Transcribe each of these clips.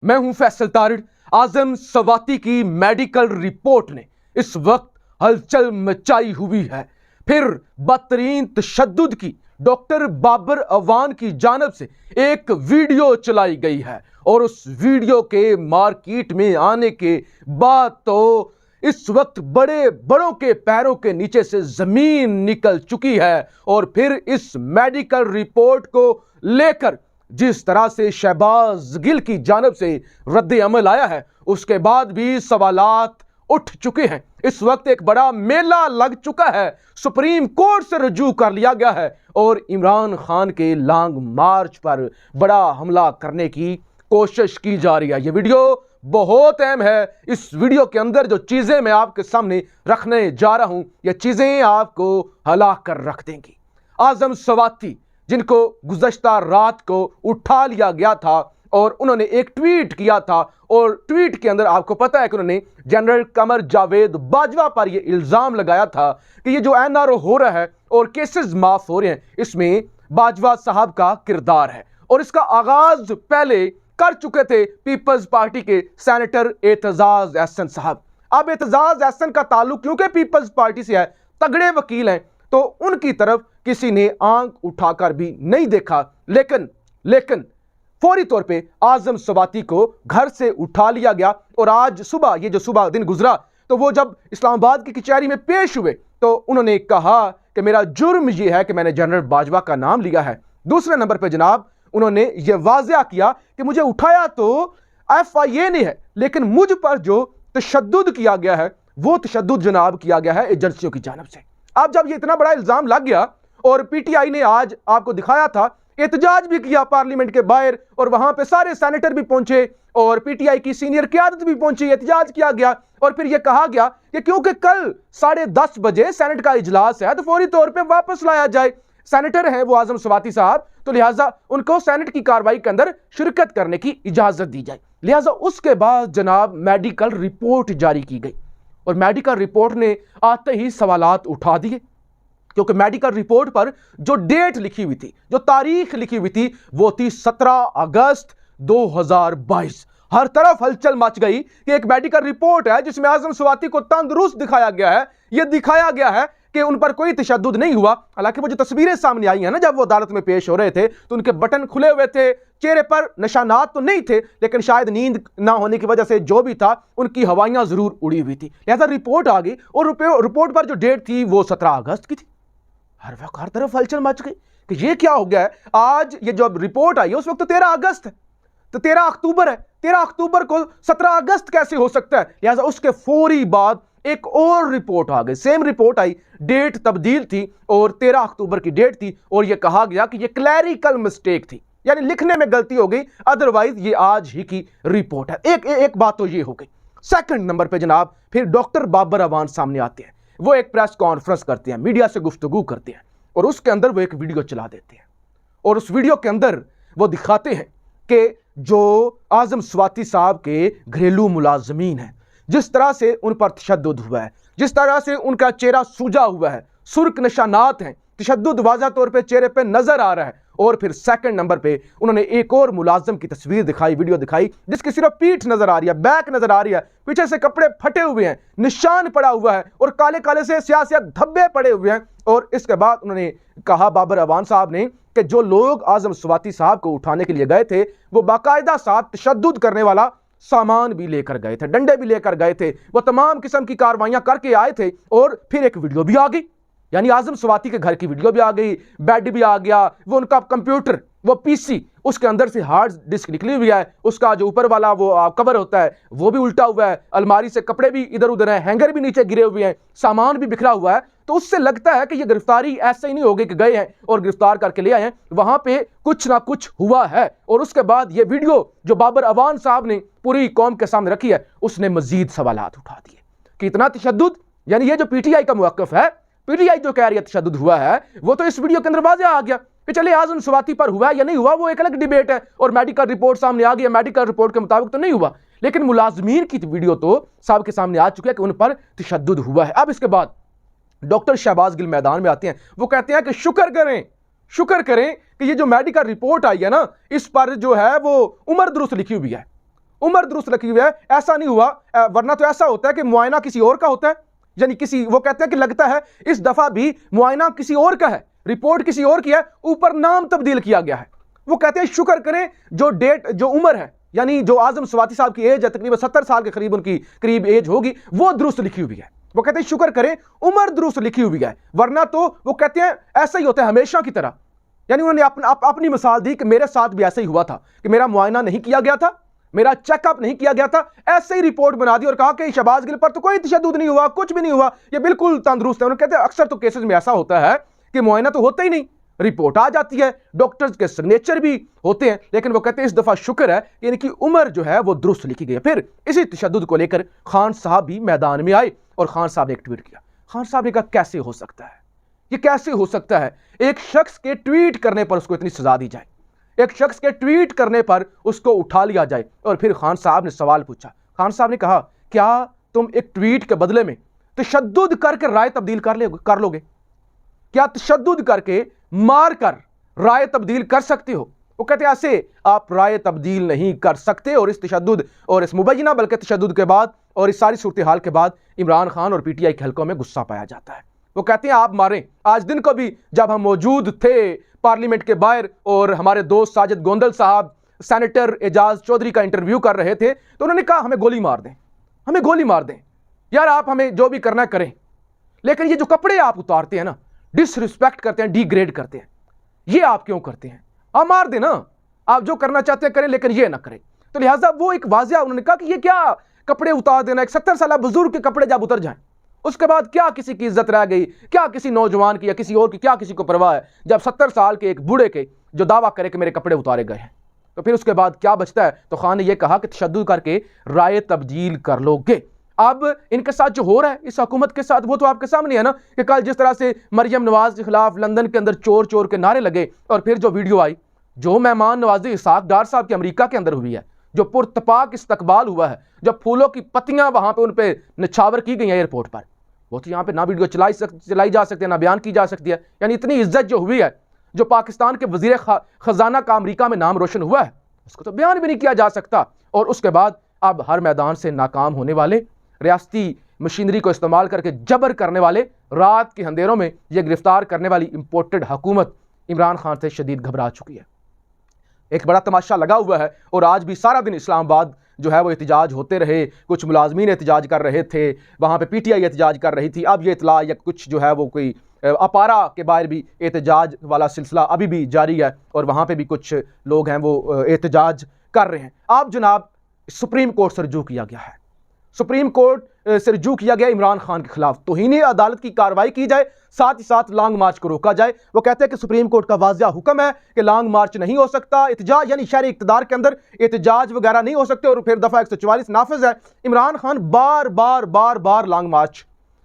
मैं हूं फैसल तारिड़। आजम सवाती की मेडिकल रिपोर्ट ने इस वक्त हलचल मचाई हुई है। फिर बदतरीन तशद्दुद की डॉक्टर बाबर अवान की जानिब से एक वीडियो चलाई गई है और उस वीडियो के मार्केट में आने के बाद तो इस वक्त बड़े बड़ों के पैरों के नीचे से जमीन निकल चुकी है। और फिर इस मेडिकल रिपोर्ट को लेकर जिस तरह से शहबाज गिल की जानिब से रद्द अमल आया है, उसके बाद भी सवालात उठ चुके हैं। इस वक्त एक बड़ा मेला लग चुका है, सुप्रीम कोर्ट से रुजू कर लिया गया है और इमरान खान के लॉन्ग मार्च पर बड़ा हमला करने की कोशिश की जा रही है। यह वीडियो बहुत अहम है। इस वीडियो के अंदर जो चीजें मैं आपके सामने रखने जा रहा हूं, यह चीजें आपको हिला कर रख देंगी। आजम सवाती, जिनको गुज़श्ता रात को उठा लिया गया था और उन्होंने एक ट्वीट किया था, और ट्वीट के अंदर आपको पता है कि उन्होंने जनरल कमर जावेद बाजवा पर यह इल्ज़ाम लगाया था कि ये जो एनआरओ हो रहा है और केसेस माफ हो रहे हैं, इसमें बाजवा साहब का किरदार है। और इसका आगाज पहले कर चुके थे पीपल्स पार्टी के सेनेटर एतजाज एहसन साहब। अब एतजाज एहसन का ताल्लुक क्योंकि पीपल्स पार्टी से है, तगड़े वकील हैं, तो उनकी तरफ किसी ने आंख उठाकर भी नहीं देखा। लेकिन फौरी तौर पे आजम सवाती को घर से उठा लिया गया और आज सुबह, ये जो सुबह दिन गुजरा, तो वो जब इस्लामाबाद की कचहरी में पेश हुए तो उन्होंने कहा कि मेरा जुर्म ये है कि मैंने जनरल बाजवा का नाम लिया है। दूसरे नंबर पे जनाब उन्होंने ये वाज़ेह किया कि मुझे उठाया तो FIA ने है, लेकिन मुझ पर जो तशद्दुद किया गया है वो तशद्दुद जनाब किया गया है एजेंसियों की जानिब से। अब जब ये इतना बड़ा इल्जाम लग गया और PTI ने आज आपको दिखाया था, एहतजाज भी किया पार्लियामेंट के बाहर और वहां पे सारे सेनेटर भी पहुंचे और PTI की सीनियर क़यादत भी पहुंची, एहतजाज किया गया और फिर यह कहा गया कि क्योंकि कल 10:30 बजे सेनेट का इजलास है तो फौरी तौर पे वापस लाया जाए। सेनेटर हैं वो आजम सवाती साहब, तो लिहाजा उनको सेनेट की कार्रवाई के अंदर शिरकत करने की इजाजत दी जाए। लिहाजा उसके बाद जनाब मेडिकल रिपोर्ट जारी की गई और मेडिकल रिपोर्ट ने आते ही सवालात उठा दिए, क्योंकि मेडिकल रिपोर्ट पर जो डेट लिखी हुई थी, जो तारीख लिखी हुई थी, वो थी 17 अगस्त 2022। हर तरफ हलचल मच गई कि एक मेडिकल रिपोर्ट है जिसमें आजम सवाती को तंदुरुस्त दिखाया गया है। यह दिखाया गया है कि उन पर कोई तशद्दुद नहीं हुआ। हालांकि वो जो तस्वीरें सामने आई हैं ना, जब वो अदालत में पेश हो रहे थे तो उनके बटन खुले हुए थे, चेहरे पर निशानात तो नहीं थे, लेकिन शायद नींद ना होने की वजह से जो भी था उनकी हवाइयां जरूर उड़ी हुई थी। लिहाजा रिपोर्ट आ गई और रिपोर्ट पर जो डेट थी वो 17 अगस्त की थी। हर तरफ हलचल मच गई कि ये क्या हो गया है। आज ये जो रिपोर्ट आई है उस वक्त तो 13 अगस्त है, तो 13 अक्टूबर है, 13 अक्टूबर को 17 अगस्त कैसे हो सकता है। लिहाजा उसके फौरी बाद एक और रिपोर्ट आ गई, सेम रिपोर्ट आई, डेट तब्दील थी और 13 अक्टूबर की डेट थी और यह कहा गया कि यह क्लैरिकल मिस्टेक थी, यानी लिखने में गलती हो गई, अदरवाइज ये आज ही की रिपोर्ट है। एक बात तो ये हो गई। सेकंड नंबर पे जनाब फिर डॉक्टर बाबर अवान सामने आते हैं। वो एक प्रेस कॉन्फ्रेंस करते हैं, मीडिया से गुफ्तगू करते हैं और उसके अंदर वो एक वीडियो चला देते हैं और उस वीडियो के अंदर वो दिखाते हैं कि जो आजम सवाती साहब के घरेलू मुलाजमीन हैं, जिस तरह से उन पर तशद्दुद हुआ है, जिस तरह से उनका चेहरा सूजा हुआ है, सुर्ख निशानात हैं, तशद्दुद वाज़ा तौर पे चेहरे पे नजर आ रहा है। और फिर सेकंड नंबर पे उन्होंने एक और मुलाजिम की तस्वीर दिखाई, वीडियो दिखाई, जिसकी सिर्फ पीठ नजर आ रही है, बैक नजर आ रही है, पीछे से कपड़े फटे हुए हैं, निशान पड़ा हुआ है और काले काले से स्याह धब्बे पड़े हुए हैं। और इसके बाद उन्होंने कहा बाबर अवान साहब ने कि जो लोग आजम सवाती साहब को उठाने के लिए गए थे वो बाकायदा साथ तशद्दुद करने वाला सामान भी लेकर गए थे, डंडे भी लेकर गए थे, वो तमाम किस्म की कार्रवाइयां करके आए थे। और फिर एक वीडियो भी आ गई, यानी आजम सवाती के घर की वीडियो भी आ गई, बेड भी आ गया, वो उनका कंप्यूटर, वो PC, उसके अंदर से हार्ड डिस्क निकली हुई है, उसका जो ऊपर वाला वो कवर होता है वो भी उल्टा हुआ है, अलमारी से कपड़े भी इधर उधर हैं, हैंगर भी नीचे गिरे हुए हैं, सामान भी बिखरा हुआ है। तो उससे लगता है कि ये गिरफ्तारी ऐसे ही नहीं हो गई कि गए हैं और गिरफ्तार करके ले आए हैं, वहां पे कुछ ना कुछ हुआ है। और उसके बाद ये वीडियो जो बाबर अवान साहब ने पूरी कौम के सामने रखी है, उसने मजीद सवालात उठा दिए कि इतना तशद्दुद, यानी ये जो PTI का मौक़िफ़ है, PTI जो कह रही है तशद्दुद हुआ है, वो तो इस वीडियो के अंदर वाज़ेह आ गया कि चले आजम सवाती पर हुआ या नहीं हुआ वो एक अलग डिबेट है और मेडिकल रिपोर्ट सामने आ गई है, मेडिकल रिपोर्ट के मुताबिक तो नहीं हुआ, लेकिन मुलाजमीन की वीडियो तो साहब के सामने आ चुकी है कि उन पर तशद्दुद हुआ है। अब इसके बाद डॉक्टर शहबाज गिल मैदान में आते हैं, वो कहते हैं कि शुक्र करें कि ये जो मेडिकल रिपोर्ट आई है ना, इस पर जो है वो उम्र दुरुस्त लिखी हुई है, उम्र दुरुस्त लिखी हुई है, ऐसा नहीं हुआ। वरना तो ऐसा होता है कि मुआयना किसी और का होता है, यानी किसी, वो कहते हैं कि लगता है इस दफा भी मुआयना किसी और का है, रिपोर्ट किसी और की है, ऊपर नाम तब्दील किया गया है। वो कहते हैं शुक्र करें जो डेट, जो उम्र है, यानी जो आजम स्वाति साहब की एज है, तकरीबन 70 साल के करीब उनकी करीब एज होगी, वो दुरुस्त लिखी हुई है। वो कहते हैं शुक्र करें उम्र दुरुस्त लिखी हुई है, वरना तो वो कहते हैं ऐसा ही होता है हमेशा की तरह। यानी उन्होंने अपनी मिसाल दी कि मेरे साथ भी ऐसा ही हुआ था कि मेरा मुआयना नहीं किया गया था, मेरा चेकअप नहीं किया गया था, ऐसे ही रिपोर्ट बना दी और कहा कि शहबाज गिल पर तो कोई तशद्दुद नहीं हुआ, कुछ भी नहीं हुआ, ये बिल्कुल तंदुरुस्त है। उन्होंने कहते हैं अक्सर तो केसेस में ऐसा होता है कि मुआयना तो होता ही नहीं, रिपोर्ट आ जाती है, डॉक्टर्स के सिग्नेचर भी होते हैं, लेकिन वो कहते हैं इस दफा शुक्र है यानी कि उम्र जो है वो दुरुस्त लिखी गई है। फिर इसी तशद्दुद को लेकर खान साहब भी मैदान में आए और खान साहब ने एक ट्वीट किया। खान साहब ने कहा कैसे हो सकता है, ये कैसे हो सकता है एक शख्स के ट्वीट करने पर उसको इतनी सजा दी जाए, एक शख्स के ट्वीट करने पर उसको उठा लिया जाए। और फिर खान साहब ने सवाल पूछा, खान साहब ने कहा क्या तुम एक ट्वीट के बदले में तशद्दुद करके राय तब्दील कर लोगे? क्या तशद्दुद करके मार कर राय तब्दील कर सकते हो? वो कहते हैं ऐसे आप राय तब्दील नहीं कर सकते। और इस तशद्दुद और इस मुबैना बल्कि तशद्दुद के बाद और इस सारी सूरत हाल के बाद इमरान खान और पीटीआई के हलकों में गुस्सा पाया जाता है। वो कहते हैं आप मारें। आज दिन को भी जब हम मौजूद थे पार्लियामेंट के बाहर और हमारे दोस्त साजिद गोंदल साहब सेनेटर एजाज चौधरी का इंटरव्यू कर रहे थे, तो उन्होंने कहा हमें गोली मार दें, हमें गोली मार दें, यार आप हमें जो भी करना करें, लेकिन ये जो कपड़े आप उतारते हैं ना, डिसरिस्पेक्ट करते हैं, डिग्रेड करते हैं, ये आप क्यों करते हैं? आप मार दें ना, आप जो करना चाहते हैं करें, लेकिन ये ना करें। तो लिहाजा वो एक वाजिया उन्होंने कहा कि ये क्या कपड़े उतार देना, एक 70 साल बुजुर्ग के कपड़े जब उतर जाएं, उसके बाद क्या किसी की इज्जत रह गई, क्या किसी नौजवान की या किसी और की, क्या किसी को परवाह है जब 70 साल के एक बूढ़े के जो दावा करे कि मेरे कपड़े उतारे गए हैं, तो फिर उसके बाद क्या बचता है? तो खान ने यह कहा कि तशद्दुद करके राय तब्दील कर लोगे। अब इनके साथ जो हो रहा है इस हुकूमत के साथ, वो तो आपके सामने है ना कि कल जिस तरह से मरियम नवाज के खिलाफ लंदन के अंदर चोर चोर के नारे लगे, और फिर जो वीडियो आई, जो मेहमान नवाजी इसाक डार साहब की अमेरिका के अंदर हुई है, जो पुरतपाक इस्तकबाल हुआ है, जो फूलों की पत्तियां वहां पे उन पर निछावर की गई हैं एयरपोर्ट पर, वो तो यहाँ पे ना वीडियो चलाई जा सकती है, ना बयान की जा सकती है। यानी इतनी इज्जत जो हुई है, जो पाकिस्तान के वजीर खजाना का अमेरिका में नाम रोशन हुआ है, उसको तो बयान भी नहीं किया जा सकता। और उसके बाद अब हर मैदान से नाकाम होने वाले, रियासती मशीनरी को इस्तेमाल करके जबर करने वाले, रात के अंधेरों में यह गिरफ्तार करने वाली इंपोर्टेड हुकूमत इमरान खान से शदीद घबरा चुकी है। एक बड़ा तमाशा लगा हुआ है और आज भी सारा दिन इस्लामाबाद जो है वो एहतजाज होते रहे, कुछ मुलाजमीन एहतजाज कर रहे थे, वहाँ पे पीटीआई एहतजाज कर रही थी। अब ये इतला या कुछ जो है वो कोई अपारा के बाहर भी एहतजाज वाला सिलसिला अभी भी जारी है और वहाँ पे भी कुछ लोग हैं वो एहतजाज कर रहे हैं। अब जनाब सुप्रीम कोर्ट से रुजू किया गया है, सुप्रीम कोर्ट से रुजू किया गया इमरान खान के खिलाफ तौहीन अदालत की कार्रवाई की जाए, साथ ही साथ लॉन्ग मार्च को रोका जाए। वो कहते हैं कि सुप्रीम कोर्ट का वाज़िया हुक्म है कि लॉन्ग मार्च नहीं हो सकता, एहतजाज यानी शहरी इक़्तिदार के अंदर एहतजाज वगैरह नहीं हो सकते। और फिर दफ़ा 144 नाफिज है। इमरान खान बार बार लॉन्ग मार्च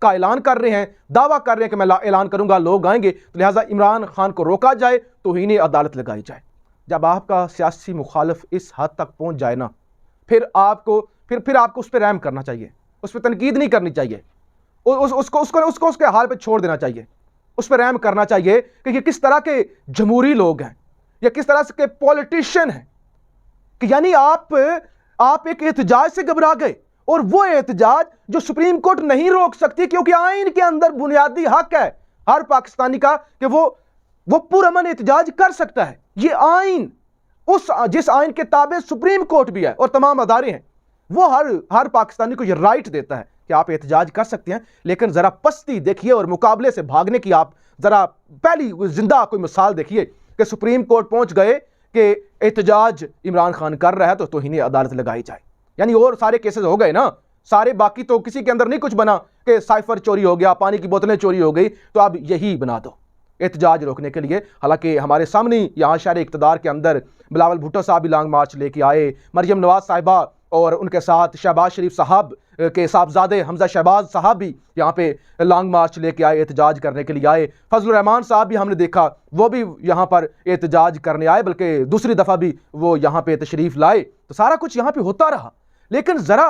का ऐलान कर रहे हैं, दावा कर रहे हैं कि मैं ऐलान करूंगा, लोग आएंगे, तो लिहाजा इमरान खान को रोका जाए, तौहीन अदालत लगाई जाए। जब आपका सियासी मुखालिफ इस हद तक पहुंच जाए ना, फिर आपको उस पर रहम करना चाहिए, उस पर तनकीद नहीं करनी चाहिए, उसको उसके हाल पे छोड़ देना चाहिए, उस पर रहम करना चाहिए कि ये किस तरह के जमहूरी लोग हैं या किस तरह के पॉलिटिशियन हैं कि यानी आप एक एहतजाज से घबरा गए, और वो एहतजाज जो सुप्रीम कोर्ट नहीं रोक सकती, क्योंकि आइन के अंदर बुनियादी हक है हर पाकिस्तानी का कि वो पुरअमन एहतजाज कर सकता है। ये आइन, जिस आइन के ताबे सुप्रीम कोर्ट भी है और तमाम अदारे हैं, वो हर पाकिस्तानी को ये राइट देता है कि आप एहतजाज कर सकते हैं। लेकिन जरा पस्ती देखिए और मुकाबले से भागने की आप जरा पहली जिंदा कोई मिसाल देखिए कि सुप्रीम कोर्ट पहुंच गए कि एहतजाज इमरान खान कर रहा है तो तौहीन अदालत लगाई जाए। यानी और सारे केसेस हो गए ना, सारे बाकी तो किसी के अंदर नहीं कुछ बना कि साइफर चोरी हो गया, पानी की बोतलें चोरी हो गई, तो अब यही बना दो एहतजाज रोकने के लिए। हालांकि हमारे सामने यहाँ शहर इक़्तिदार के अंदर बिलावल भुट्टो साहब भी लॉन्ग मार्च लेके आए, मरियम नवाज साहिबा और उनके साथ शहबाज शरीफ साहब के साहबजादे हमजा शहबाज साहब भी यहाँ पे लॉन्ग मार्च लेके आए, एहतजाज करने के लिए आए। फजलुर रहमान साहब भी हमने देखा, वो भी यहाँ पर एहतजाज करने आए, बल्कि दूसरी दफ़ा भी वो यहाँ पे तशरीफ़ लाए। तो सारा कुछ यहाँ पे होता रहा, लेकिन ज़रा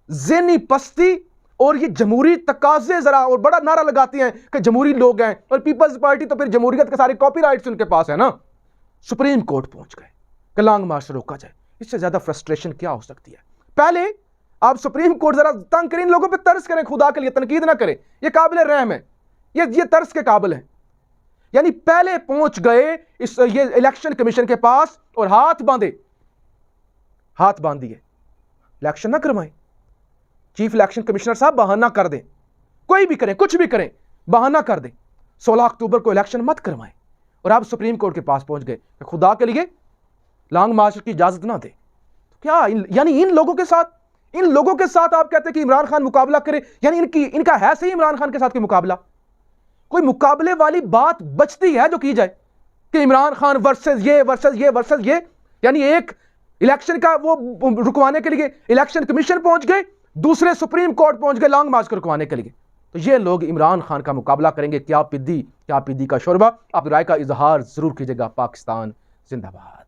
ज़हनी पस्ती और ये जमहूरी तकाज़े ज़रा और बड़ा नारा लगाती हैं कि जमहूरी लोग हैं, और पीपल्स पार्टी तो फिर जमहूरियत के सारे कॉपीराइट्स उनके पास है ना। सुप्रीम कोर्ट पहुँच गए कि लॉन्ग मार्च रोका जाए, इससे ज़्यादा फ्रस्ट्रेशन क्या हो सकती है। पहले आप सुप्रीम कोर्ट जरा तंग करें, इन लोगों पे तरस करें, खुदा के लिए तनकीद ना करें, ये काबिल रहम है, ये तरस के काबिल है। यानी पहले पहुंच गए ये इलेक्शन कमीशन के पास और हाथ बांध दिए, इलेक्शन ना करवाएं। चीफ इलेक्शन कमिश्नर साहब बहाना कर दें, कोई भी करें, कुछ भी करें, बहाना कर दें, 16 अक्टूबर को इलेक्शन मत करवाएं। और आप सुप्रीम कोर्ट के पास पहुंच गए, खुदा के लिए लॉन्ग मार्च की इजाजत ना दे। क्या यानी इन लोगों के साथ आप कहते हैं कि इमरान खान मुकाबला करे, यानी इनका है सही इमरान खान के साथ कोई मुकाबला? कोई मुकाबले वाली बात बचती है जो की जाए कि इमरान खान वर्सेस ये, यानी एक इलेक्शन का वो रुकवाने के लिए इलेक्शन कमीशन पहुंच गए, दूसरे सुप्रीम कोर्ट पहुंच गए लॉन्ग मार्च को रुकवाने के लिए। तो ये लोग इमरान खान का मुकाबला करेंगे। क्या पिद्दी का शोरबा। आप राय का इजहार जरूर कीजिएगा। पाकिस्तान जिंदाबाद।